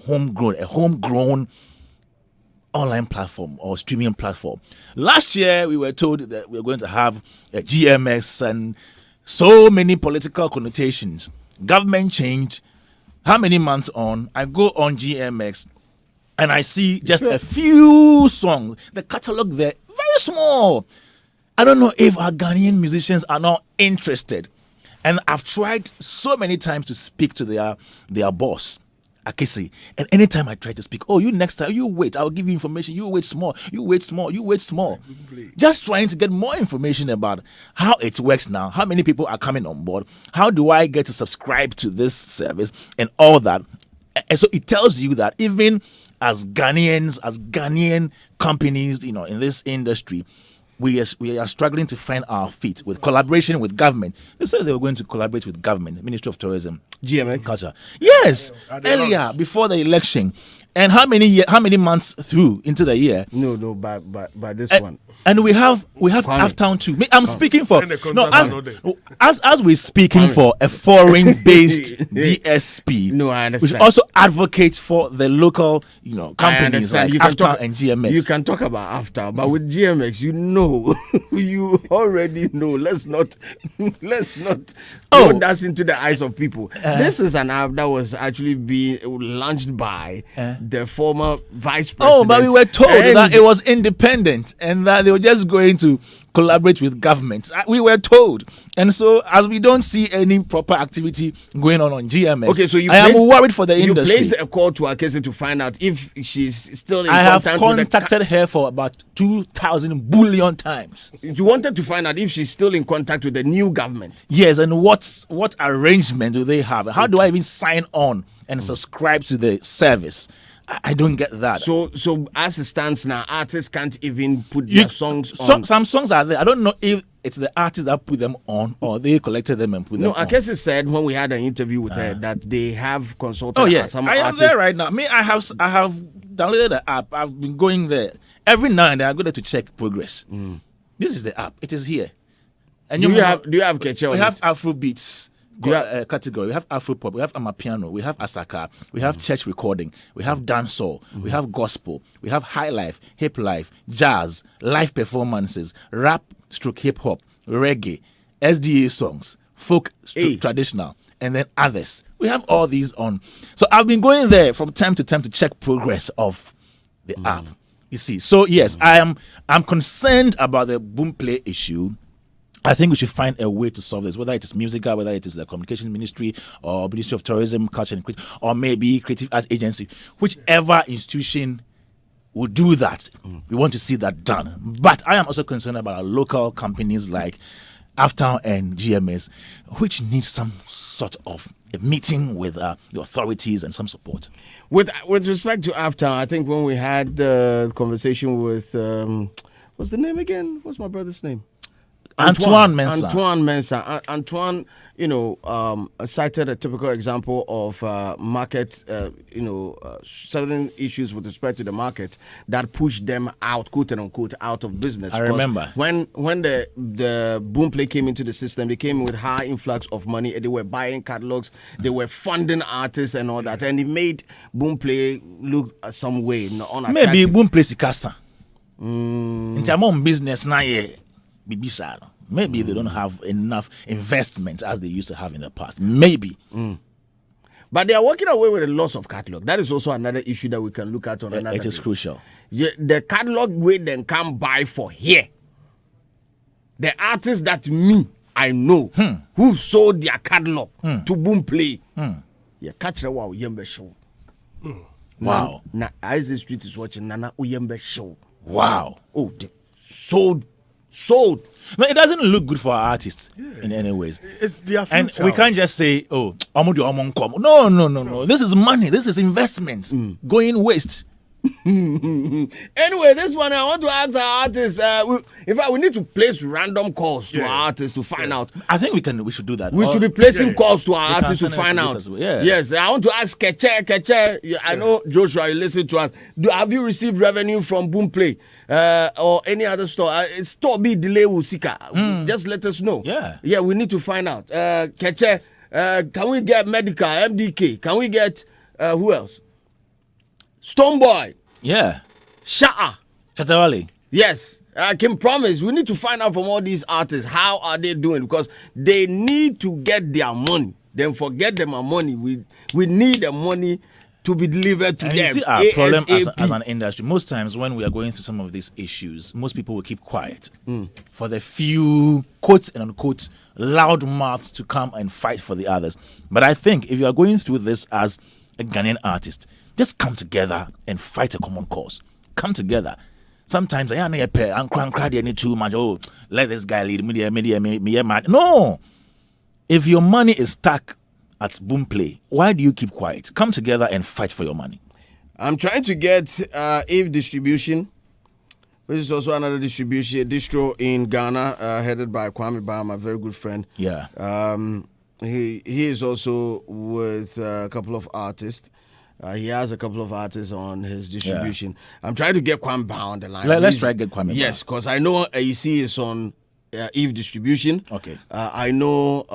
homegrown online platform or streaming platform. Last year, we were told that we were going to have a GMX and so many political connotations. Government changed. How many months on? I go on GMX and I see just a few songs. The catalog there, very small. I don't know if our Ghanaian musicians are not interested. And I've tried so many times to speak to their boss, Akesi. And anytime I try to speak, you next time, you wait, I'll give you information. You wait small. Just trying to get more information about how it works now, how many people are coming on board, how do I get to subscribe to this service and all that. And so it tells you that even as Ghanaians, as Ghanaian companies, in this industry, we are struggling to find our feet with collaboration with government. They said they were going to collaborate with government, Ministry of Tourism, GMX Culture. Yes, earlier before the election. And how many months through into the year? No, by this one. And we have Aftown too. I'm speaking for as we're speaking for a foreign-based DSP. No, I understand. We should also advocate for the local, companies like Aftown and GMX. You can talk about Aftown, but with GMX, you already know. Let's not put us into the eyes of people. This is an app that was actually being launched by the former vice president. But we were told that it was independent and that they were just going to collaborate with governments. We were told. And so, as we don't see any proper activity going on GMX, okay, so I am worried for the industry. You placed a call to Akesi to find out if she's still in contact. I have contacted her for about 2,000 billion times. You wanted to find out if she's still in contact with the new government. Yes, and what arrangement do they have? How do I even sign on and subscribe to the service? I don't get that. So as it stands now, artists can't even put their songs on. Some songs are there. I don't know if it's the artists that put them on or they collected them and put them on. No, Akesi said when we had an interview with her that they have consulted. Oh yeah, some I am artists. there right now. I have downloaded the app. I've been going there every now and then. I go there to check progress. This is the app. It is here. And do you have Keche? We have Afrobeats. Category. We have Afropop, we have Amapiano, we have Asaka, we have church recording, we have dancehall, we have gospel, we have high life, hip life, jazz, live performances, rap, hip hop, reggae, SDA songs, folk, traditional, and then others. We have all these on. So I've been going there from time to time to check progress of the app. You see, so yes, I'm concerned about the Boomplay issue. I think we should find a way to solve this, whether it is Musica, whether it is the Communications Ministry or Ministry of Tourism, Culture and Creative, or maybe Creative Arts Agency. Whichever institution will do that, we want to see that done. But I am also concerned about our local companies like Aftown and GMS, which need some sort of a meeting with the authorities and some support. With respect to Aftown, I think when we had the conversation with, what's the name again? What's my brother's name? Antoine Mensah. Antoine, cited a typical example of market, certain issues with respect to the market that pushed them out, quote unquote, out of business. I remember when the Boomplay came into the system, they came with high influx of money. They were buying catalogs, they were funding artists and all that, and it made Boomplay look some way unattractive. Maybe Boomplay sikasa. In terms of business now, maybe they don't have enough investment as they used to have in the past. Maybe. But they are walking away with a loss of catalog. That is also another issue that we can look at on another It is crucial. Yeah, the catalog we then can buy for here. The artists that I know who sold their catalog to Boomplay. Yeah, catch the wow Yembe show. Wow. Now Isaac Street is watching Nana Uyembe show. Wow. Oh, they sold. No, it doesn't look good for our artists in any ways. It's their future. And we can't just say, no. This is money. This is investment going waste. Anyway, this one I want to ask our artists. In fact, we need to place random calls to our artists to find out. I think we should do that. We should be placing calls to our artists to find out. Well. Yeah. Yes, I want to ask Keche. I know Joshua, you listen to us. Have you received revenue from Boomplay or any other store? Store be delay Usika. Just let us know. Yeah, we need to find out. Keche, can we get Medical, MDK? Can we get who else? Stoneboy, Yeah. Chatawale. Yes, I can promise. We need to find out from all these artists how are they doing, because they need to get their money. Then forget them our money. We need the money to be delivered to And them. you see our problem ASAP. as an industry. Most times when we are going through some of these issues, most people will keep quiet for the few quote and unquote loud mouths to come and fight for the others. But I think if you are going through this as a Ghanaian artist, just come together and fight a common cause. Come together. Sometimes I pay and cry too much. Oh, let this guy lead media. No. If your money is stuck at Boomplay, why do you keep quiet? Come together and fight for your money. I'm trying to get Eve Distribution, which is also another distro in Ghana, headed by Kwame Ba, my very good friend. Yeah. He is also with a couple of artists. He has a couple of artists on his distribution. Yeah. I'm trying to get Kwame Ba on the line. Let's try to get Kwame Ba. Yes, because I know AEC is on Eve Distribution. Okay. I know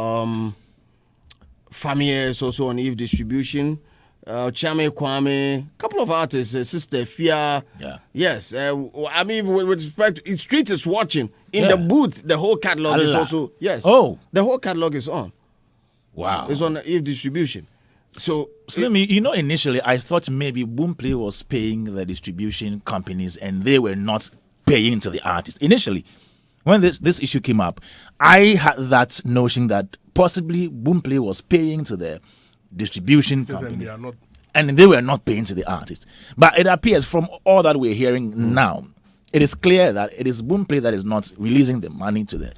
Famia is also on Eve Distribution. Chame Kwame, couple of artists, Sister Fia. Yeah. Yes. I mean, with respect to Street is watching. In the booth, the whole catalog is also, yes. Oh. The whole catalog is on. Wow. It's on Eve Distribution. So initially I thought maybe Boomplay was paying the distribution companies and they were not paying to the artists. Initially, when this issue came up, I had that notion that possibly Boomplay was paying to the distribution companies and they were not paying to the artists. But it appears from all that we're hearing now, it is clear that it is Boomplay that is not releasing the money to the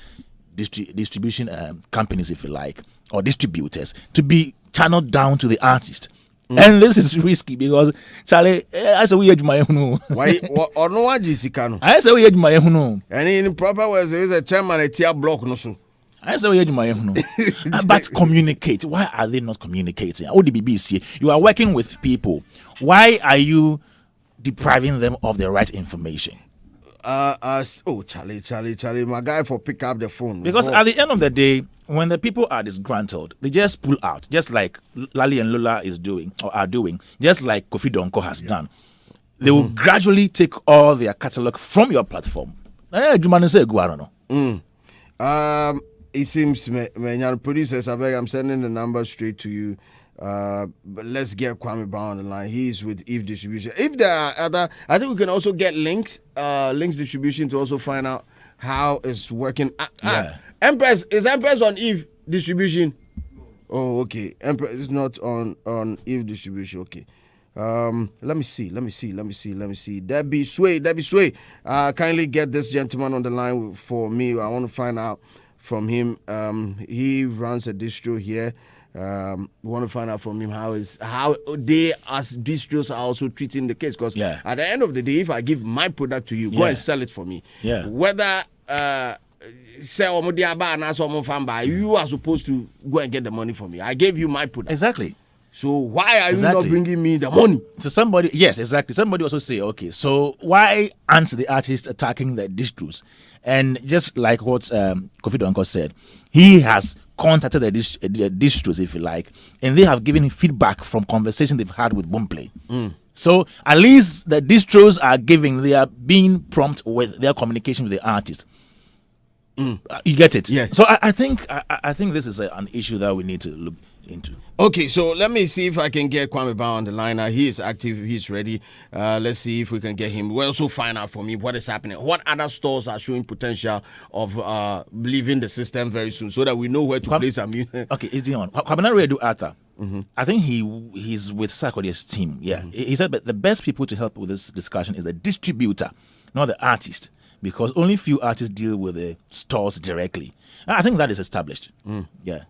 distribution companies, if you like, or distributors, to be channeled down to the artist. And this is risky because Charlie, I say we my why or no one Jessica. I say we my and in proper words there is a chairman a tier block no so. I say we my but communicate. Why are they not communicating? What the BBC? You are working with people. Why are you depriving them of the right information? Charlie, my guy for pick up the phone. Because at the end of the day, when the people are disgruntled, they just pull out, just like Lali and Lola are doing, just like Kofi Donko has done. They will gradually take all their catalog from your platform. It seems, producers, I'm sending the number straight to you. But let's get Kwame Ba on the line. He's with Eve Distribution. If there are other, I think we can also get Links Distribution to also find out how it's working. Empress on Eve Distribution. Oh, okay. Empress is not on Eve Distribution. Okay. Let me see. Debbie Sway. Kindly get this gentleman on the line for me. I want to find out from him. He runs a distro here. We want to find out from him how they as distros are also treating the case, because at the end of the day, if I give my product to you, go and sell it for me. Whether sell you are supposed to go and get the money for me. I gave you my product. Exactly. So why are you not bringing me the money? So somebody also say, okay, so why aren't the artist attacking the distros? And just like what Kofi Donko said, he has contacted the distros, if you like, and they have given him feedback from conversations they've had with Boomplay. So at least the distros they are being prompt with their communication with the artist. You get it? Yes. So I think this is an issue that we need to look into. Okay, so let me see if I can get Kwame Ba on the line. He is active, he's ready. Let's see if we can get him. We'll also find out from him what is happening. What other stores are showing potential of leaving the system very soon, so that we know where to place our music. Okay, it's on. Kwabena Redu Arthur. I think he's with Sarkodie's team. Yeah, he said, but the best people to help with this discussion is the distributor, not the artist, because only few artists deal with the stores directly. I think that is established. Yeah.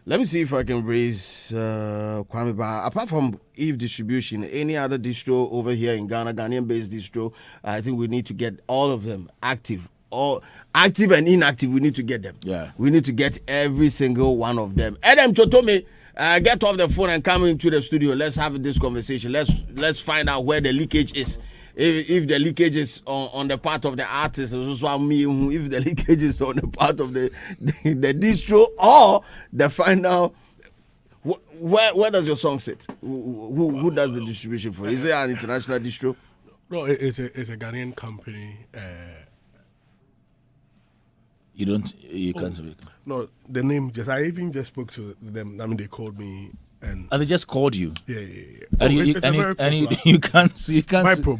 Let me see if I can raise Kwame Ba. Apart from Eve Distribution, any other distro over here in Ghana, Ghanaian-based distro, I think we need to get all of them active. All active and inactive, we need to get them. Yeah. We need to get every single one of them. Adam Chotome, get off the phone and come into the studio. Let's have this conversation. Let's find out where the leakage is. If the leakage is on the part of the artist, also me. If the leakage is on the part of the distro, or the final, where does your song sit? Who does the distribution for? Is it an international distro? No, it's a Ghanaian company. You can't speak. No, the name I even just spoke to them. I mean, they called me and they just called you. Yeah. And you can't. My promo.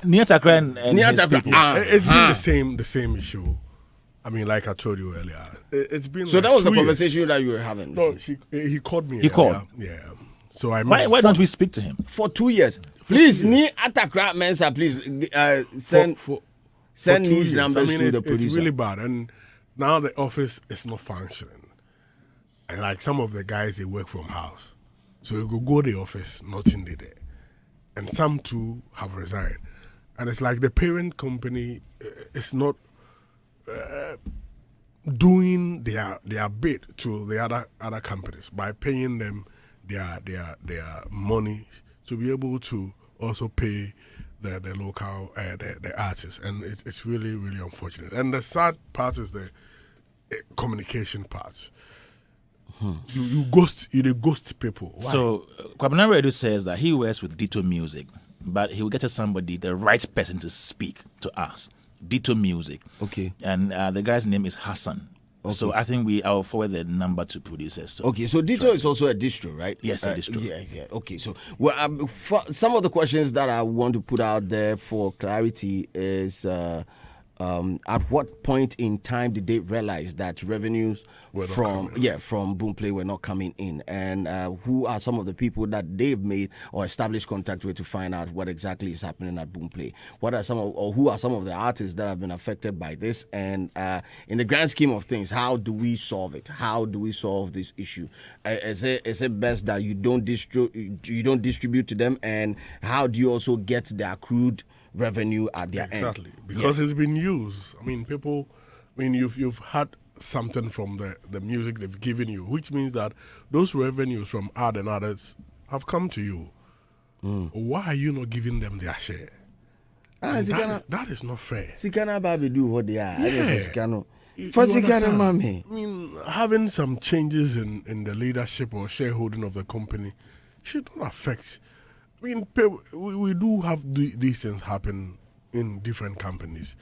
Near Takra and his people. It's been the same issue. I mean, like I told you earlier, it's been. So like that was the 2 years. conversation that you were having. No, he called me. He called. Yeah. So I. Why don't we speak to him for 2 years? Please, ni Atakra Mensa, please send these numbers to the producer. It's really bad, and now the office is not functioning. And like some of the guys, they work from house, so you go to the office, nothing there, and some too have resigned, and it's like the parent company is not doing their bid to the other companies by paying them their money to be able to also pay the local the artists, and it's really really unfortunate. And the sad part is the communication part. You ghost people. Why? So Kwabena Radio says that he works with Ditto Music, but he will get to somebody, the right person to speak to us. Ditto Music. Okay. And the guy's name is Hassan. Okay. So I think I'll forward the number to producers. So okay, so Ditto is also a distro, right? Yes, a distro. Yeah. Okay, so some of the questions that I want to put out there for clarity is at what point in time did they realize that revenues from Boomplay were not coming in, and who are some of the people that they've made or established contact with to find out what exactly is happening at Boomplay? Who are some of the artists that have been affected by this? And in the grand scheme of things, how do we solve it? How do we solve this issue? Is it best that you don't distribute to them, and how do you also get the accrued revenue at their end? Exactly, because it's been used. I mean, you've had something from the music they've given you, which means that those revenues from ad and others have come to you. Why are you not giving them their share? That is not fair. Sikana Baby do what they are. Having some changes in the leadership or shareholding of the company should not affect. I mean, we do have these things happen in different companies.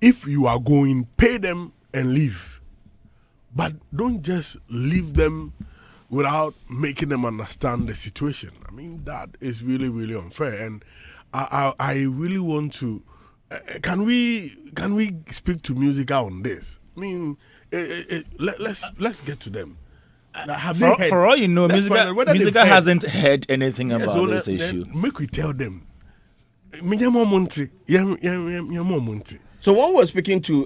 If you are going, pay them and leave. But don't just leave them without making them understand the situation. I mean, that is really, really unfair. And I really want to... Can we speak to Musica on this? I mean, let's get to them. For all you know, Musica hasn't heard anything about this issue. Make we tell them. So when we were speaking to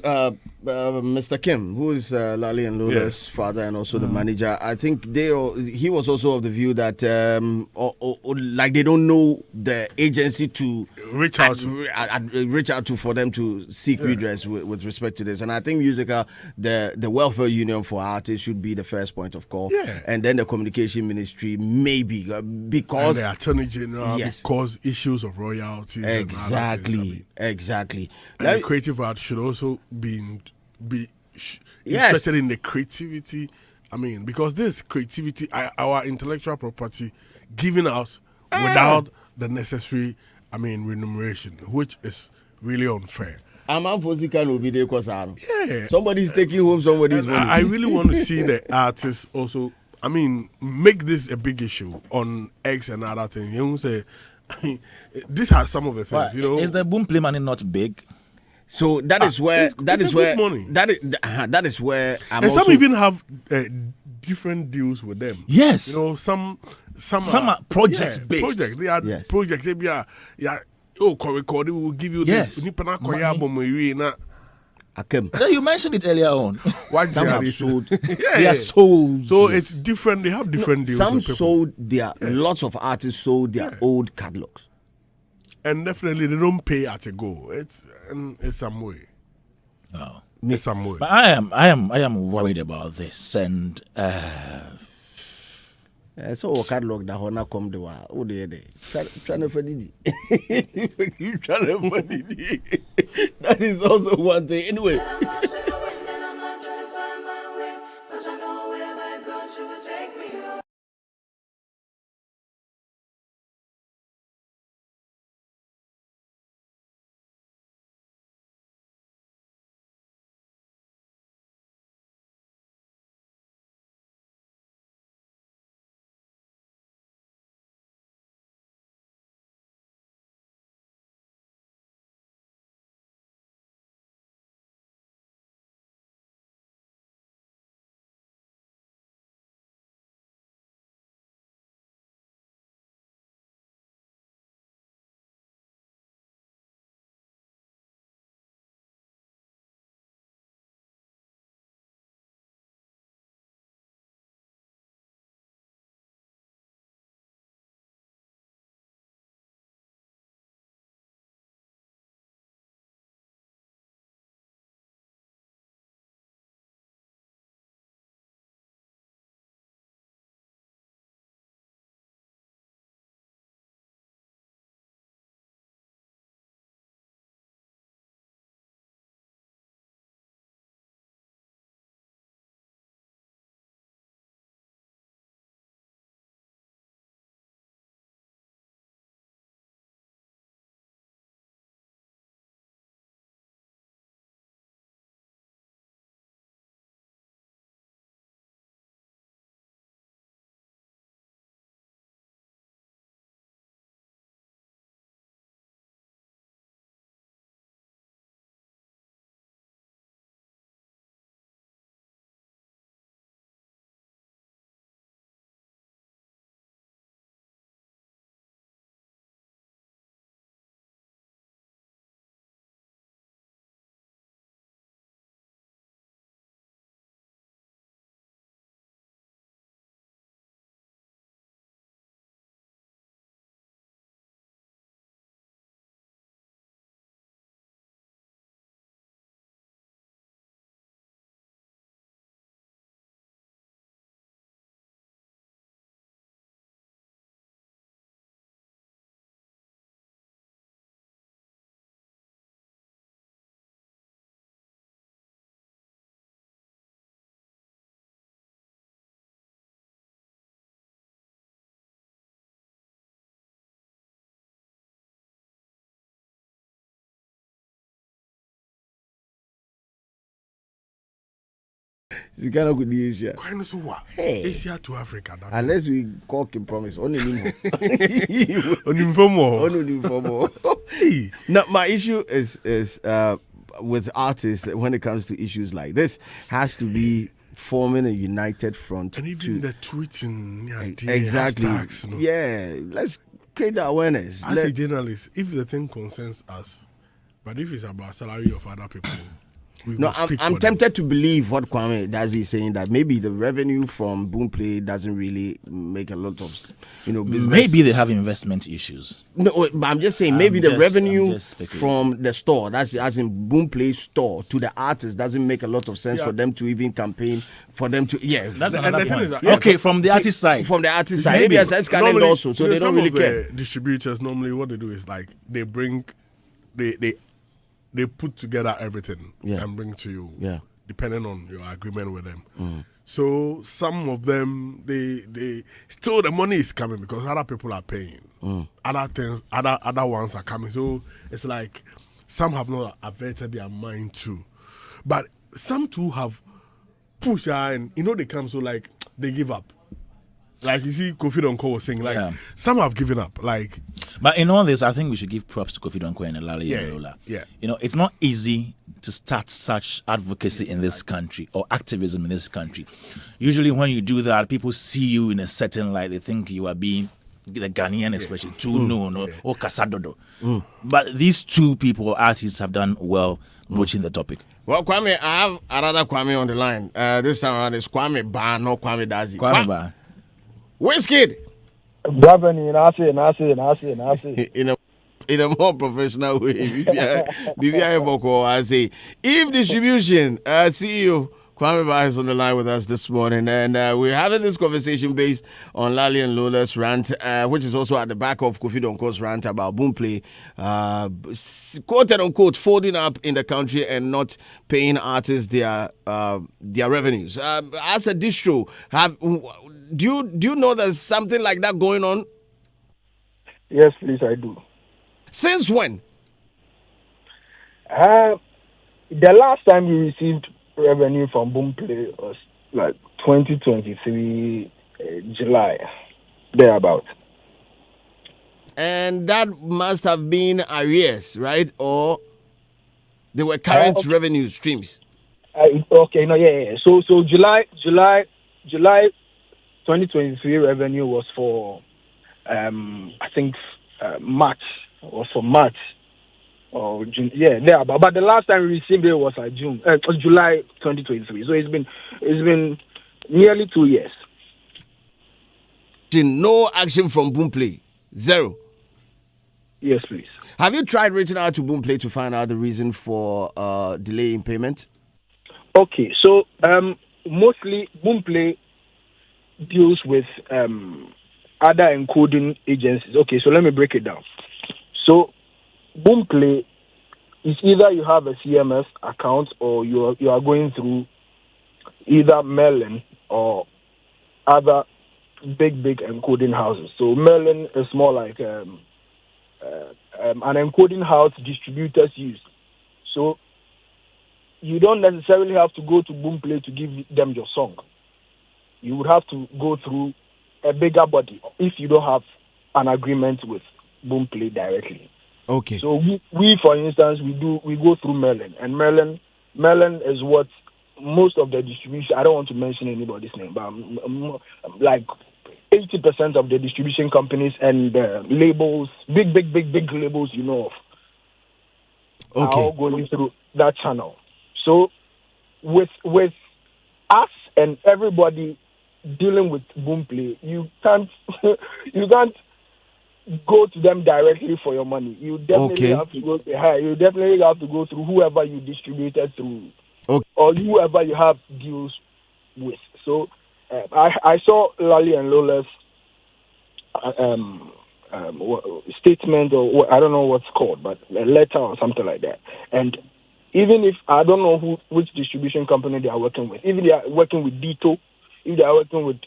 Mr. Kim, who is Lali and Lola's father and also the manager, I think he was also of the view that like they don't know the agency to reach out to for them to seek redress with respect to this. And I think Musica, the welfare union for artists should be the first point of call, and then the communication ministry maybe because and the attorney general because issues of royalties. Exactly. And the creative art should also be interested in the creativity. I mean, because this creativity, our intellectual property, given out without the necessary, remuneration, which is really unfair. Somebody's taking home somebody's money. I really want to see the artists also, make this a big issue on X and other things. You know, say, these are some of the things. Well, is the Boomplay money not big? So that is where money. That is where some even have different deals with them. Yes, some are projects based. Projects. They are projects. They are record. We will give you this. You mentioned it earlier on. Some have sold. They are sold. So it's different. They have different deals. Some sold lots of artists sold their old catalogs. And definitely they don't pay at a go. It's some way. Oh. It's some way. But I am worried about this, and so catalog that hona come the wa. Oh they trying for Didi. You trying for Didi. That is also one thing. Anyway. Sikana could be Asia. Quite so what? Hey. Asia to Africa. Unless we call him promise. Only him. Hey. Now, my issue is with artists when it comes to issues like this has to be forming a united front. And even the tweeting, exactly. hashtags, no? Yeah, let's create the awareness. As a journalist, if the thing concerns us, but if it's about salary of other people, we No, will speak I'm for tempted to believe what Kwame Dazi is saying, that maybe the revenue from Boomplay doesn't really make a lot of, business. Maybe they have investment issues. No, but I'm just saying maybe the I'm revenue just speculating. from the store, that's as in Boomplay store, to the artist doesn't make a lot of sense for them to even campaign, for them to, That's And another the thing point. is that- Okay, from the artist side. From the artist side, Maybe. maybe as it's calendar Normally, also, so they don't really some of care. the distributors normally what they do is like they put together everything and bring to you, depending on your agreement with them. So some of them they still the money is coming because other people are paying. Other things, other ones are coming. So it's like some have not averted their mind too, but some too have pushed and they come so like they give up. Like you see, Kofi Donko was saying, like some have given up. Like, but in all this, I think we should give props to Kofi Donko and Lali and Lola. Yeah. It's not easy to start such advocacy in this country or activism in this country. Usually, when you do that, people see you in a certain light. They think you are being the Ghanaian expression, too known or Kasadodo. But these two people, artists, have done well broaching the topic. Well, Kwame, I have another Kwame on the line. This time around it's Kwame Ba, not Kwame Dazi. Kwame Ba. Wizkid. In a more professional way, BBI Boko, I say, Eve Distribution, CEO Kwame Ba is on the line with us this morning, and we're having this conversation based on Lali and Lola's rant, which is also at the back of Kofi Donko's rant about Boomplay, quote unquote, folding up in the country and not paying artists their revenues. As a distro, do you know there's something like that going on? Yes, please, I do. Since when? The last time we received revenue from Boomplay was like 2023 July, thereabout. And that must have been arrears, right? Or they were current revenue streams? So July 2023 revenue was for I think March. Was for March or June. Yeah, thereabout. But the last time we received it was July 2023. So it's been nearly 2 years. No action from Boomplay. Zero. Yes, please. Have you tried reaching out to Boomplay to find out the reason for delay in payment? Okay, so mostly Boomplay deals with other encoding agencies. Okay, so let me break it down. So Boomplay is either you have a CMS account or you are going through either Merlin or other big encoding houses. So Merlin is more like an encoding house distributors use. So you don't necessarily have to go to Boomplay to give them your song. You would have to go through a bigger body if you don't have an agreement with Boomplay directly. Okay. So we for instance, we go through Merlin, and Merlin is what most of the distribution. I don't want to mention anybody's name, but like 80% of the distribution companies and labels, big labels, of, are all going through that channel. So with us and everybody dealing with Boomplay, you can't go to them directly for your money. You definitely have to go. You definitely have to go through whoever you distributed through, or whoever you have deals with. So I saw Lali and Lola's statement, or I don't know what's called, but a letter or something like that. And even if I don't know which distribution company they are working with, even they are working with Dito, if they are working with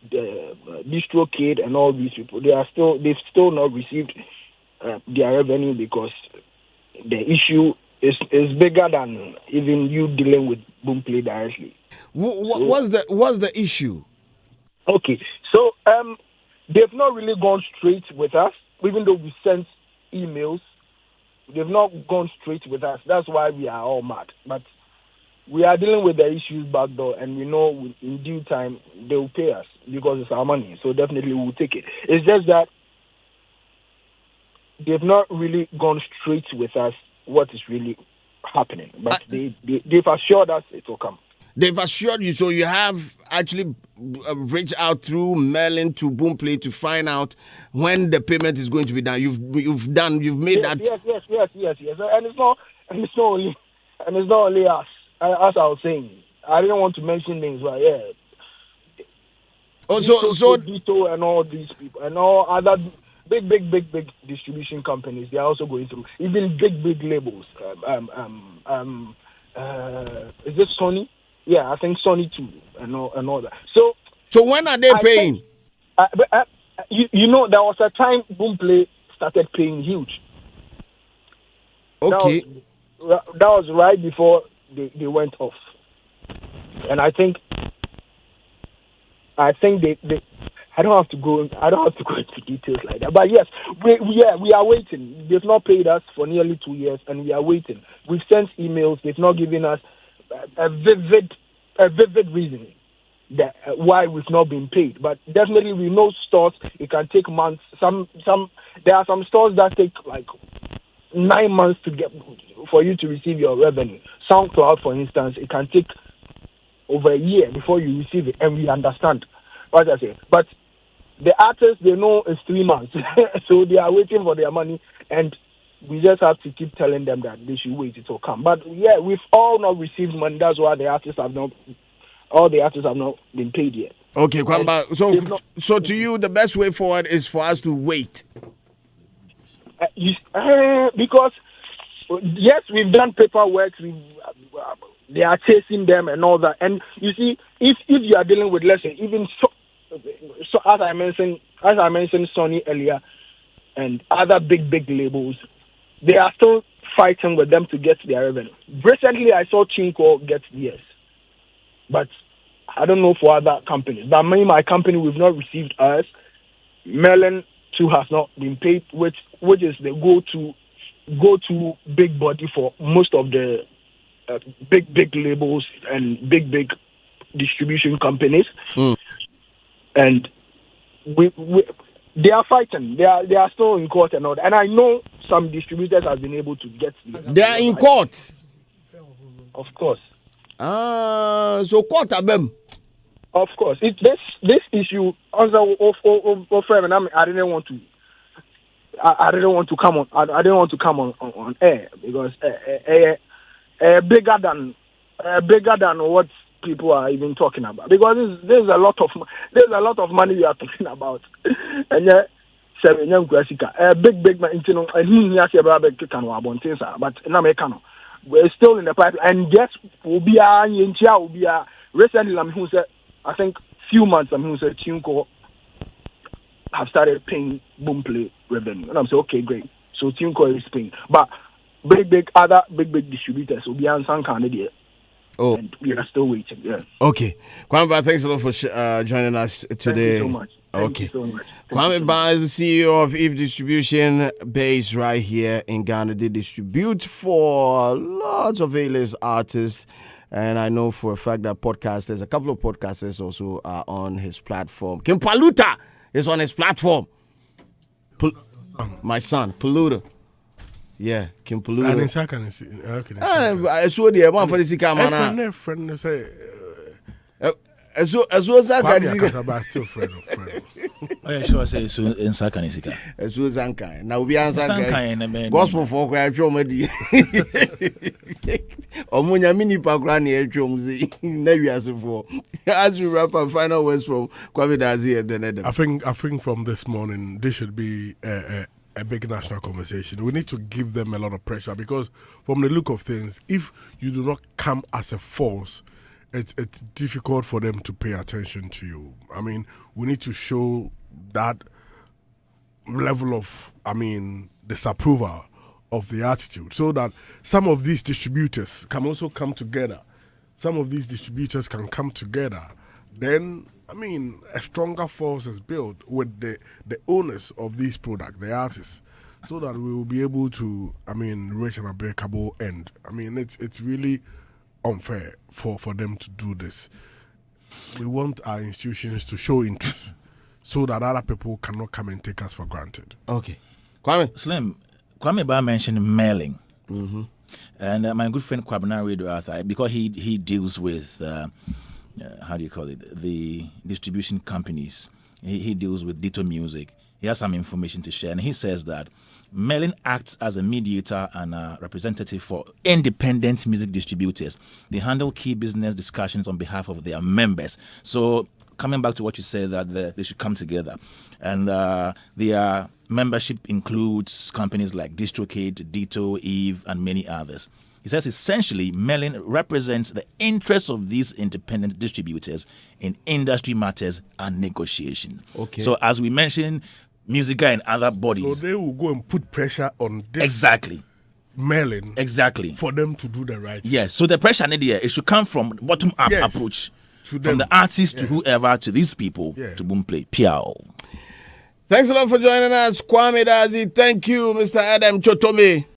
DistroKid and all these people, they've still not received their revenue because the issue It's bigger than even you dealing with Boomplay directly. What's the issue? Okay, so they've not really gone straight with us, even though we sent emails. They've not gone straight with us. That's why we are all mad. But we are dealing with the issues back door, and we know in due time they will pay us because it's our money. So definitely we'll take it. It's just that they've not really gone straight with us what is really happening. But they've assured us it will come. They've assured you, so you have actually reached out through mailing to Boomplay to find out when the payment is going to be done. You've made that. Yes. And it's not only us. As I was saying, I didn't want to mention names, but yeah. Oh, so Dito and all these people and all other big distribution companies, they are also going through. Even big labels. Is it Sony? Yeah, I think Sony too, and all that. So when are they paying? You know, there was a time Boomplay started paying huge. Okay. That was right before they went off, and I think they I don't have to go into details like that. But yes, we are waiting. They've not paid us for nearly 2 years, and we are waiting. We've sent emails. They've not given us a vivid reason that why we've not been paid. But definitely we know stores, it can take months. There are some stores that take like 9 months for you to receive your revenue. SoundCloud, for instance, it can take over a year before you receive it, and we understand what I say. But the artists, they know it's 3 months, so they are waiting for their money, and we just have to keep telling them that they should wait, it will come. But yeah, we've all not received money. That's why all the artists have not been paid yet. Okay, Kwamba. So to you, the best way forward is for us to wait. Because yes, we've done paperwork. They are chasing them and all that. And you see, if you are dealing with, let's say, even so as I mentioned Sony earlier, and other big labels, they are still fighting with them to get their revenue. Recently, I saw Chinko get theirs, but I don't know for other companies. But my company, we've not received ours. Merlin too has not been paid, which is the go-to big body for most of the big labels and big distribution companies. And they are fighting. They are still in court and all that. And I know some distributors have been able to get. They are in court. Of course. So court of them. Of course. This issue also I didn't want to. I didn't want to come on. I didn't want to come on air because bigger than what people are even talking about, because there's a lot of money we are talking about, and yet big man, you know, and he has a big can but we're still in the pipe, and yes, will be recently who said, I think few months who said Chinko have started paying Boomplay revenue, and I'm saying okay, great, so Chinko is paying, but other big distributors will be on some kind of deal. Oh, and we are still waiting. Yeah. Okay, Kwame, thanks a lot for joining us today. Thank you so much. Okay. Thank you so much. Kwame Ba is the CEO of Eve Distribution, based right here in Ghana. They distribute for lots of A-list artists, and I know for a fact that a couple of podcasters also are on his platform. Kim Paluta is on his platform. My son, Paluta. Yeah, Kim Paluta. And in second, I saw the one for the Sikamana. Friend say, as well as I got still friend. I sure say so in Sakanisika. As well as Ankai. Now we answer gospel for Quatromedy. Omunya mini pagrani Eltromzi. Never as before. As we wrap up, final words from Kwame Dazi and then Adam. I think from this morning, this should be a big national conversation. We need to give them a lot of pressure, because from the look of things, if you do not come as a force, it's difficult for them to pay attention to you. I mean, we need to show that level of, disapproval of the attitude, so that some of these distributors can also come together. Some of these distributors can come together. Then, I mean, a stronger force is built with the owners of these products, the artists, so that we will be able to, I mean, reach an unbreakable end. I mean, it's really unfair for them to do this. We want our institutions to show interest so that other people cannot come and take us for granted. Okay. Kwame? Slim, Kwame Ba mentioned mailing. And my good friend Kwabena Radio Arthur, because he deals with, how do you call it, the distribution companies. He deals with Ditto Music. He has some information to share. And he says that mailing acts as a mediator and a representative for independent music distributors. They handle key business discussions on behalf of their members. So coming back to what you said, that they should come together. And their membership includes companies like DistroKid, Ditto, Eve, and many others. He says essentially, mailing represents the interests of these independent distributors in industry matters and negotiation. Okay. So as we mentioned, Musica and other bodies. So they will go and put pressure on this Exactly. mailing Exactly. for them to do the right thing. Yes. So the pressure idea, it should come from bottom-up Yes. approach. To From them. the artists to whoever, to these people, Yeah. to Boomplay. Piao. Thanks a lot for joining us, Kwame Dazi. Thank you, Mr. Adam Chotome.